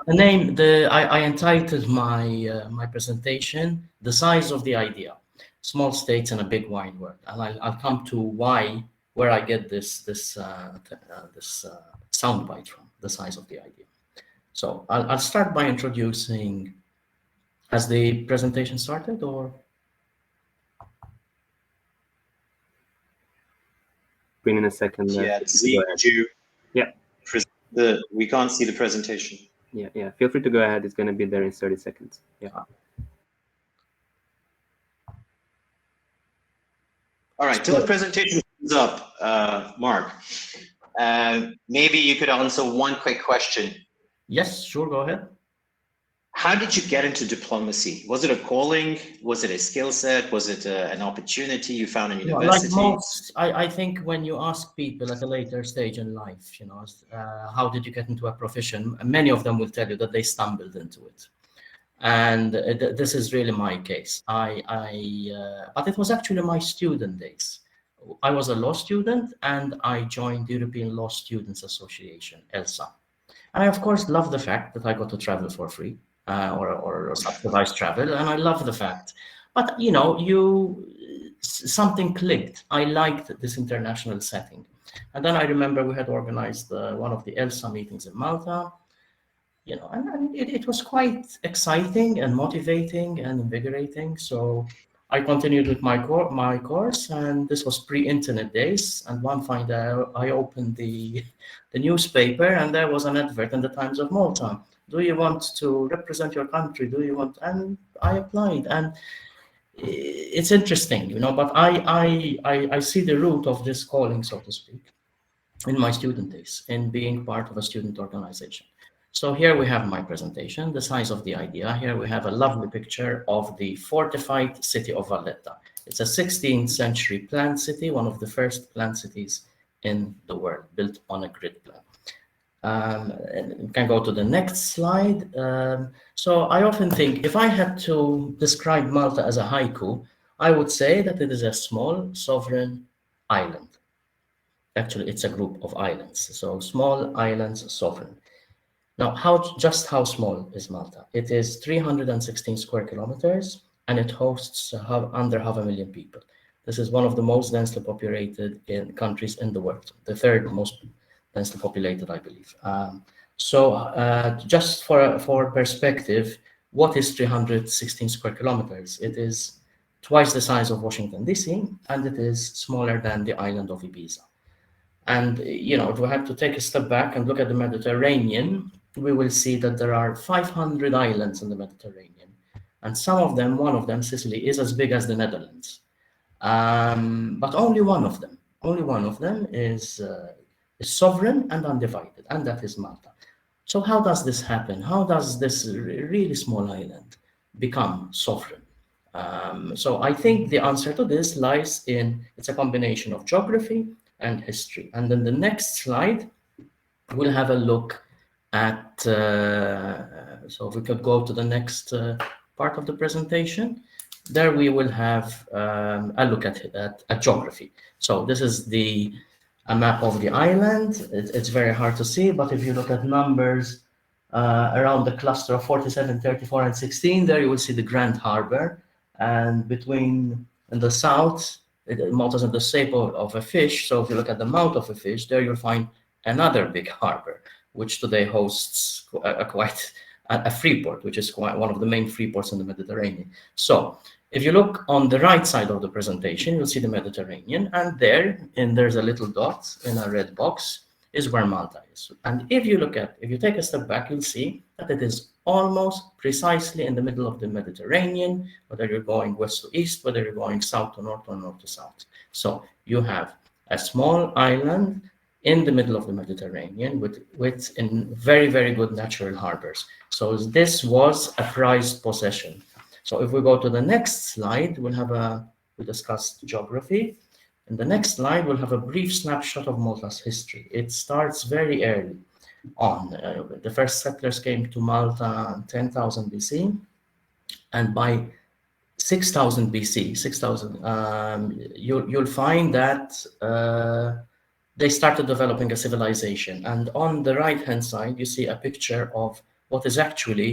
I entitled my presentation "The Size of the Idea: Small States in a Big Wide World," and I'll come to where I get this soundbite from, the size of the idea. So I'll start by introducing. Has the presentation started, or? Bring in a second. Yeah, we can't see the presentation. Yeah. Feel free to go ahead. It's going to be there in 30 seconds. Yeah. All right. Till the presentation comes up, Mark, maybe you could answer one quick question. Yes, sure. Go ahead. How did you get into diplomacy? Was it a calling? Was it a skill set? Was it an opportunity you found in university? Like most, I think when you ask people at a later stage in life, how did you get into a profession? Many of them will tell you that they stumbled into it. And this is really my case. But it was actually my student days. I was a law student and I joined the European Law Students Association, ELSA. And I, of course, love the fact that I got to travel for free. Or subsidized travel, and I love the fact. But something clicked. I liked this international setting, and then I remember we had organized one of the ELSA meetings in Malta. And it was quite exciting and motivating and invigorating. So I continued with my course, and this was pre-internet days. And one fine day, I opened the newspaper, and there was an advert in the Times of Malta. Do you want to represent your country? And I applied, and it's interesting, but I see the root of this calling, so to speak, in my student days, in being part of a student organization. So here we have my presentation, the size of the idea. Here we have a lovely picture of the fortified city of Valletta. It's a 16th century planned city, one of the first planned cities in the world, built on a grid plan. And you can go to the next slide. So I often think if I had to describe Malta as a haiku, I would say that it is a small sovereign island. Actually, it's a group of islands. So small islands, sovereign. Now, just how small is Malta? It is 316 square kilometers, and it hosts under 500,000 people. This is one of the most densely populated countries in the world, the third most densely populated, I believe. Just for perspective, what is 316 square kilometers? It is twice the size of Washington, D.C., and it is smaller than the island of Ibiza. And, if we have to take a step back and look at the Mediterranean, we will see that there are 500 islands in the Mediterranean. And one of them, Sicily, is as big as the Netherlands. But only one of them is sovereign and undivided, and that is Malta. So how does this happen? How does this really small island become sovereign? So I think the answer to this lies in, it's a combination of geography and history. And then the next slide, we'll have a look at, so if we could go to the next part of the presentation, there we will have a look at geography. So this is a map of the island. It's very hard to see, but if you look at numbers around the cluster of 47, 34, and 16, there you will see the Grand Harbor. And in the south, Malta is in the shape of a fish. So if you look at the mouth of a fish, there you'll find another big harbor, which today hosts a free port, which is quite one of the main free ports in the Mediterranean. So if you look on the right side of the presentation, you'll see the Mediterranean, and there's a little dot in a red box is where Malta is. And if you take a step back, you'll see that it is almost precisely in the middle of the Mediterranean, whether you're going west to east, whether you're going south to north or north to south. So you have a small island in the middle of the Mediterranean with in very, very good natural harbors. So this was a prized possession. So if we go to the next slide, we discussed geography. In the next slide, we'll have a brief snapshot of Malta's history. It starts very early on. The first settlers came to Malta in 10,000 BC, and by 6,000 BC, you'll find that they started developing a civilization. And on the right-hand side, you see a picture of what is actually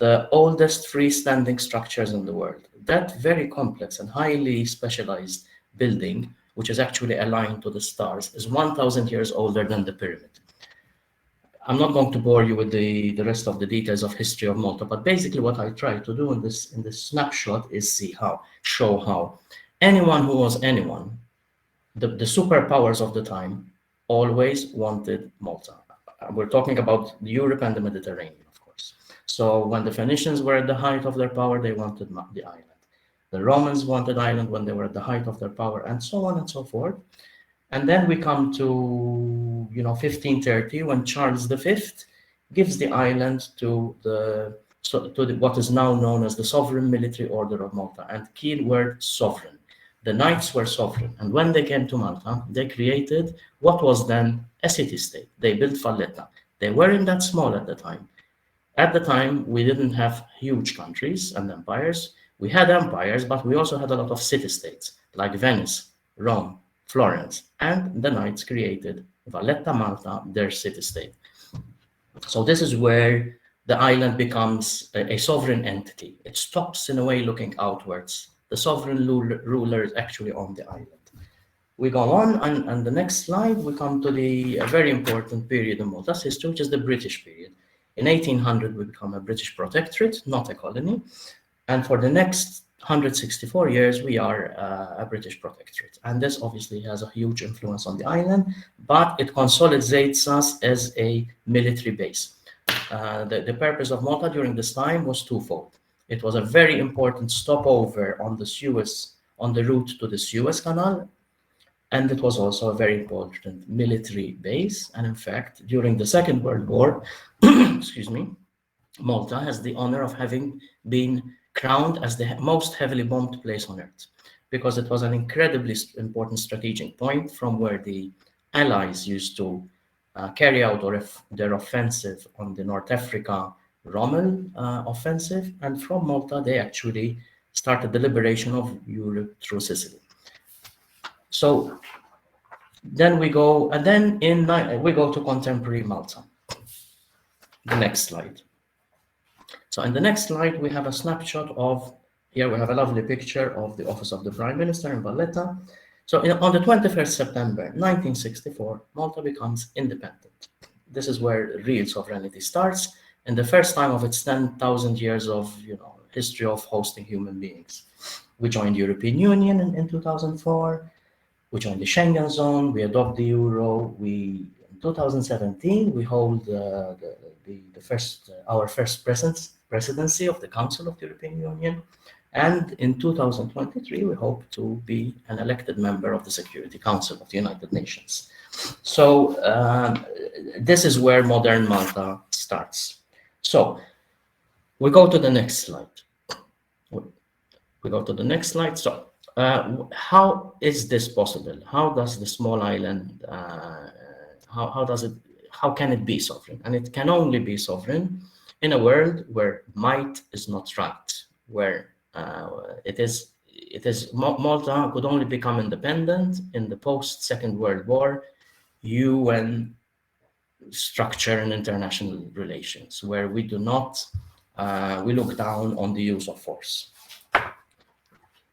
the oldest freestanding structures in the world. That very complex and highly specialized building, which is actually aligned to the stars, is 1,000 years older than the pyramid. I'm not going to bore you with the rest of the details of history of Malta, but basically what I try to do in this snapshot is show how anyone who was anyone, the superpowers of the time, always wanted Malta. We're talking about Europe and the Mediterranean, of course. So when the Phoenicians were at the height of their power, they wanted the island. The Romans wanted Ireland when they were at the height of their power, and so on and so forth. And then we come to 1530, when Charles V gives the island to what is now known as the Sovereign Military Order of Malta. And key word, sovereign. The knights were sovereign, and when they came to Malta, they created what was then a city-state. They built Valletta. They weren't that small at the time. At the time, we didn't have huge countries and empires. We had empires, but we also had a lot of city-states, like Venice, Rome, Florence, and the knights created Valletta, Malta, their city-state. So this is where the island becomes a sovereign entity. It stops, in a way, looking outwards. The sovereign ruler is actually on the island. We go on, and the next slide, we come to a very important period in Malta's history, which is the British period. In 1800, we become a British protectorate, not a colony. And for the next 164 years, we are a British protectorate. And this obviously has a huge influence on the island, but it consolidates us as a military base. The purpose of Malta during this time was twofold. It was a very important stopover on the route to the Suez Canal, and it was also a very important military base. And in fact, during the Second World War, excuse me, Malta has the honor of having been crowned as the most heavily bombed place on earth, because it was an incredibly important strategic point from where the Allies used to carry out their offensive on the North Africa Rommel offensive, and from Malta they actually started the liberation of Europe through Sicily. So then we go, and then we go to contemporary Malta. The next slide. So in the next slide, we have a snapshot of, here we have a lovely picture of the office of the Prime Minister in Valletta. So on the 21st September 1964, Malta becomes independent. This is where real sovereignty starts, and the first time of its 10,000 years of history of hosting human beings. We joined the European Union in 2004. We joined the Schengen zone. We adopt the euro. In 2017, we hold our first presidency of the Council of the European Union. And in 2023, we hope to be an elected member of the Security Council of the United Nations. So this is where modern Malta starts. So we go to the next slide. We go to the next slide. So how is this possible? How does the small island, how can it be sovereign? And it can only be sovereign in a world where might is not right, where Malta could only become independent in the post-Second World War UN structure and international relations, where we do not, we look down on the use of force,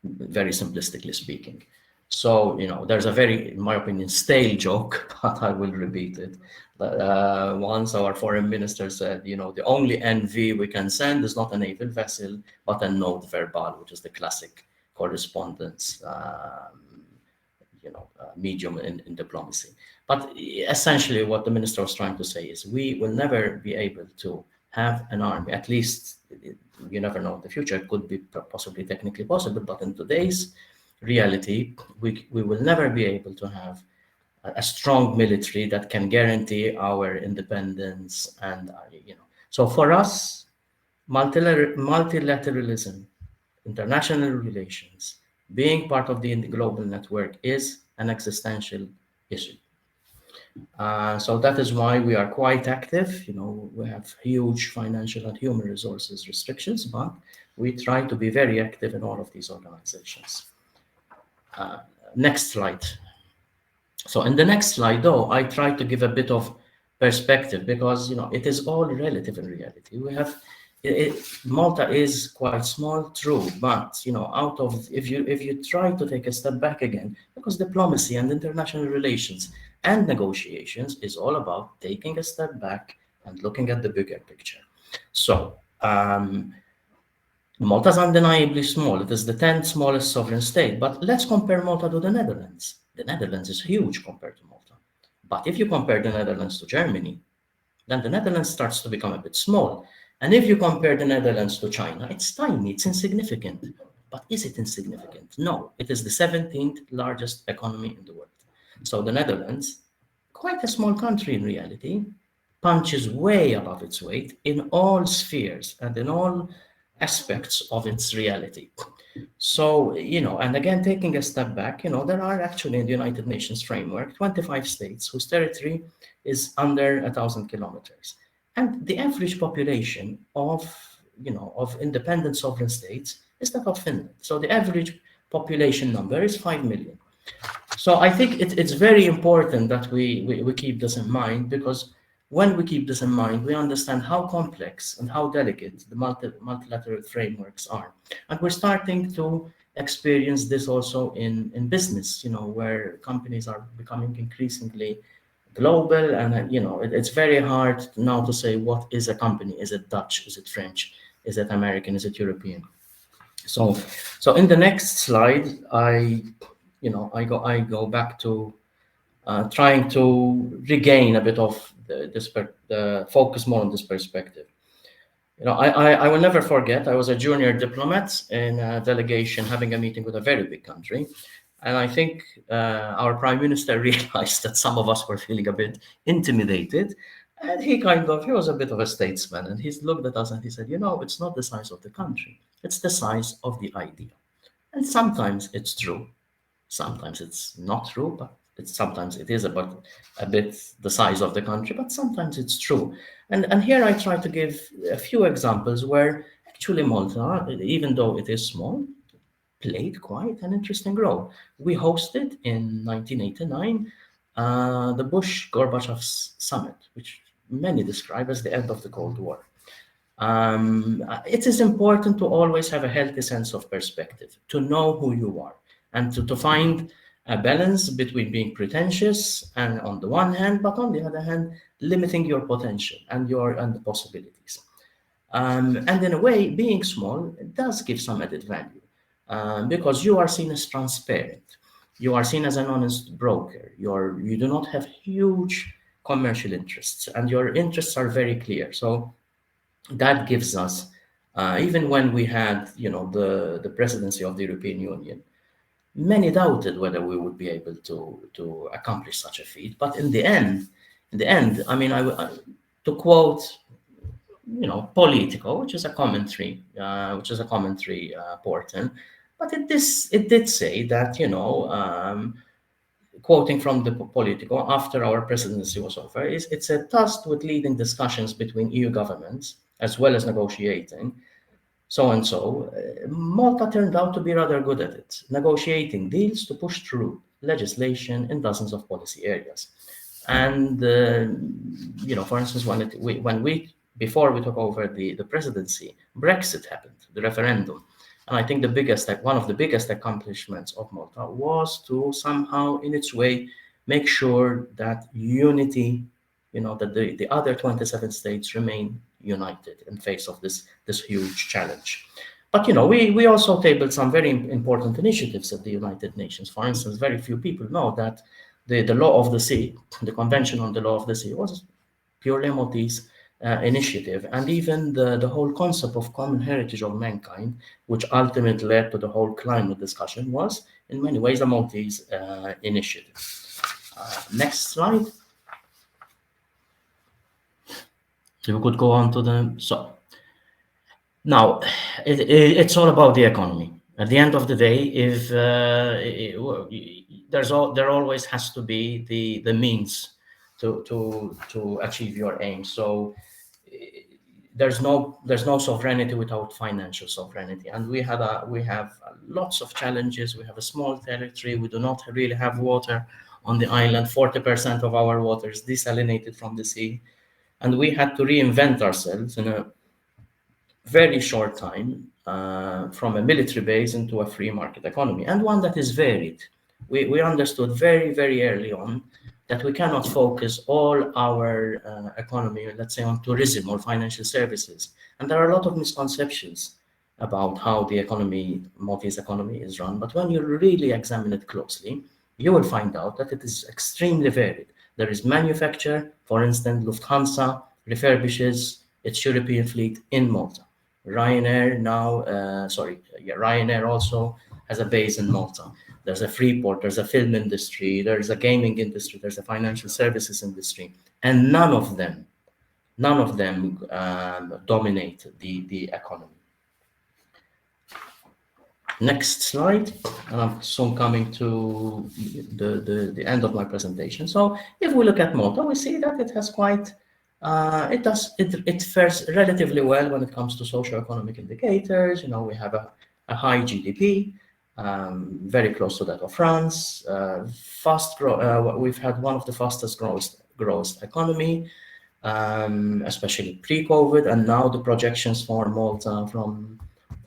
very simplistically speaking. So, there's a very, in my opinion, stale joke, but I will repeat it. Once our foreign minister said, the only NV we can send is not a naval vessel, but a note verbal, which is the classic correspondence, medium in diplomacy. But essentially what the minister was trying to say is we will never be able to have an army, at least you never know in the future, it could be possibly technically possible, but in today's reality, we will never be able to have a strong military that can guarantee our independence. And so for us, multilateralism, international relations, being part of the global network is an existential issue. So that is why we are quite active. We have huge financial and human resources restrictions, but we try to be very active in all of these organizations. Next slide. So in the next slide, though, I try to give a bit of perspective, because it is all relative in reality. We have Malta is quite small, true, but out of if you try to take a step back again, because diplomacy and international relations and negotiations is all about taking a step back and looking at the bigger picture. So Malta is undeniably small. It is the 10th smallest sovereign state, but let's compare Malta to the Netherlands. The Netherlands is huge compared to Malta. But if you compare the Netherlands to Germany, then the Netherlands starts to become a bit small. And if you compare the Netherlands to China, it's tiny, it's insignificant. But is it insignificant? No, it is the 17th largest economy in the world. So the Netherlands, quite a small country in reality, punches way above its weight in all spheres and in all aspects of its reality. So, and again, taking a step back, there are actually in the United Nations framework 25 states whose territory is under 1,000 kilometers. And the average population of independent sovereign states is that of Finland. So the average population number is 5 million. So I think it's very important that we keep this in mind, because when we keep this in mind, we understand how complex and how delicate the multilateral frameworks are. And we're starting to experience this also in business, where companies are becoming increasingly global. And, it's very hard now to say what is a company. Is it Dutch? Is it French? Is it American? Is it European? So in the next slide, I go back to trying to regain a bit of the focus more on this perspective. I will never forget, I was a junior diplomat in a delegation having a meeting with a very big country. And I think our prime minister realized that some of us were feeling a bit intimidated. And he was a bit of a statesman. And he looked at us and he said, it's not the size of the country, it's the size of the idea. And sometimes it's true. Sometimes it's not true, but sometimes it is about a bit the size of the country, but sometimes it's true. And here I try to give a few examples where actually Malta, even though it is small, played quite an interesting role. We hosted in 1989 the Bush-Gorbachev summit, which many describe as the end of the Cold War. It is important to always have a healthy sense of perspective, to know who you are, and to find a balance between being pretentious and on the one hand, but on the other hand, limiting your potential and the possibilities. And in a way, being small does give some added value, because you are seen as transparent, you are seen as an honest broker, you do not have huge commercial interests, and your interests are very clear. So that gives us, even when we had, the presidency of the European Union, many doubted whether we would be able to accomplish such a feat. But in the end, I mean, to quote, Politico, which is a commentary, portal, but it did say that, quoting from the Politico after our presidency was over, it's a tasked with leading discussions between EU governments as well as negotiating so and so. Malta turned out to be rather good at it, negotiating deals to push through legislation in dozens of policy areas. And for instance, before we took over the presidency, Brexit happened, the referendum. And I think one of the biggest accomplishments of Malta was to somehow, in its way, make sure that unity, that the other 27 states remain united in face of this huge challenge. But we also tabled some very important initiatives at the United Nations. For instance, very few people know that the law of the sea, the Convention on the Law of the Sea, was purely a Maltese initiative, and even the whole concept of common heritage of mankind, which ultimately led to the whole climate discussion, was in many ways a Maltese initiative. Next slide. So we could go on to now it's all about the economy. At the end of the day, if there always has to be the means to achieve your aim. So there's no sovereignty without financial sovereignty, and we have lots of challenges. We have a small territory. We do not really have water on the island. 40% of our water is desalinated from the sea. And we had to reinvent ourselves in a very short time from a military base into a free market economy, and one that is varied. We understood very, very early on that we cannot focus all our economy, let's say, on tourism or financial services. And there are a lot of misconceptions about how the economy, Maltese economy, is run. But when you really examine it closely, you will find out that it is extremely varied. There is manufacture, for instance, Lufthansa refurbishes its European fleet in Malta. Ryanair also has a base in Malta. There's a Freeport, there's a film industry, there's a gaming industry, there's a financial services industry, and none of them dominate the economy. Next slide, and I'm soon coming to the end of my presentation. So if we look at Malta, we see that it has quite it fares relatively well when it comes to socio-economic indicators. We have a high GDP, very close to that of France. We've had one of the fastest growth economy, especially pre-COVID, and now the projections for Malta from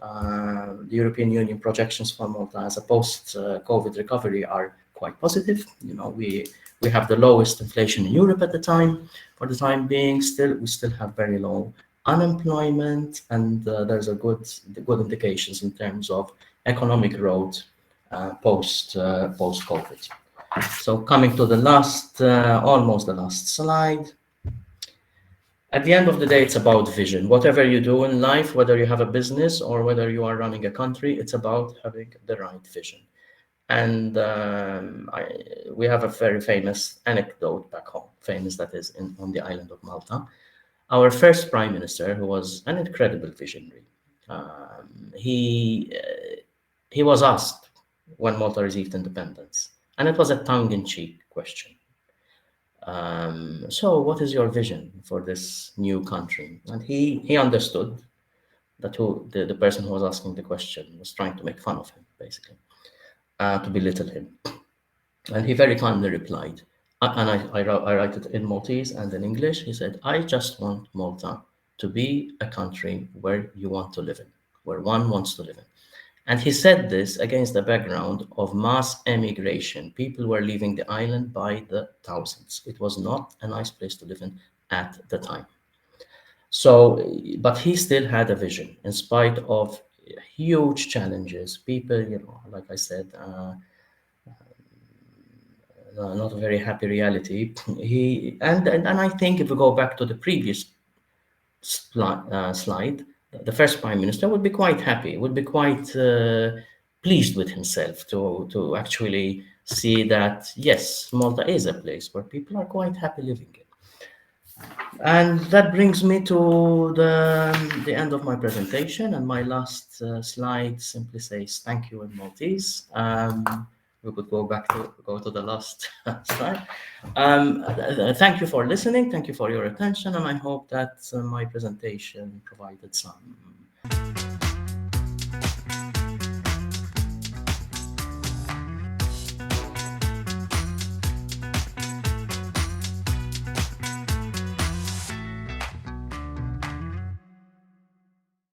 the European Union projections for Malta as a post-COVID recovery are quite positive. We have the lowest inflation in Europe at the time. For the time being, we still have very low unemployment, and there's a good indications in terms of economic growth post-COVID. So coming to the last, almost the last slide. At the end of the day, it's about vision. Whatever you do in life, whether you have a business or whether you are running a country, it's about having the right vision. And we have a very famous anecdote back home, famous that is on the island of Malta. Our first prime minister, who was an incredible visionary, he was asked when Malta received independence, and it was a tongue-in-cheek question. So what is your vision for this new country? And he understood that the person who was asking the question was trying to make fun of him, basically, to belittle him. And he very kindly replied, and I write it in Maltese and in English. He said, "I just want Malta to be a country where you want to live in, where one wants to live in." And he said this against the background of mass emigration. People were leaving the island by the thousands. It was not a nice place to live in at the time. So, but he still had a vision in spite of huge challenges. People, like I said, not a very happy reality. And I think if we go back to the previous slide, the first prime minister would be quite happy, would be quite pleased with himself to actually see that, yes, Malta is a place where people are quite happy living in. And that brings me to the end of my presentation, and my last slide simply says thank you in Maltese. We could go to the last slide. Thank you for listening. Thank you for your attention, and I hope that my presentation provided some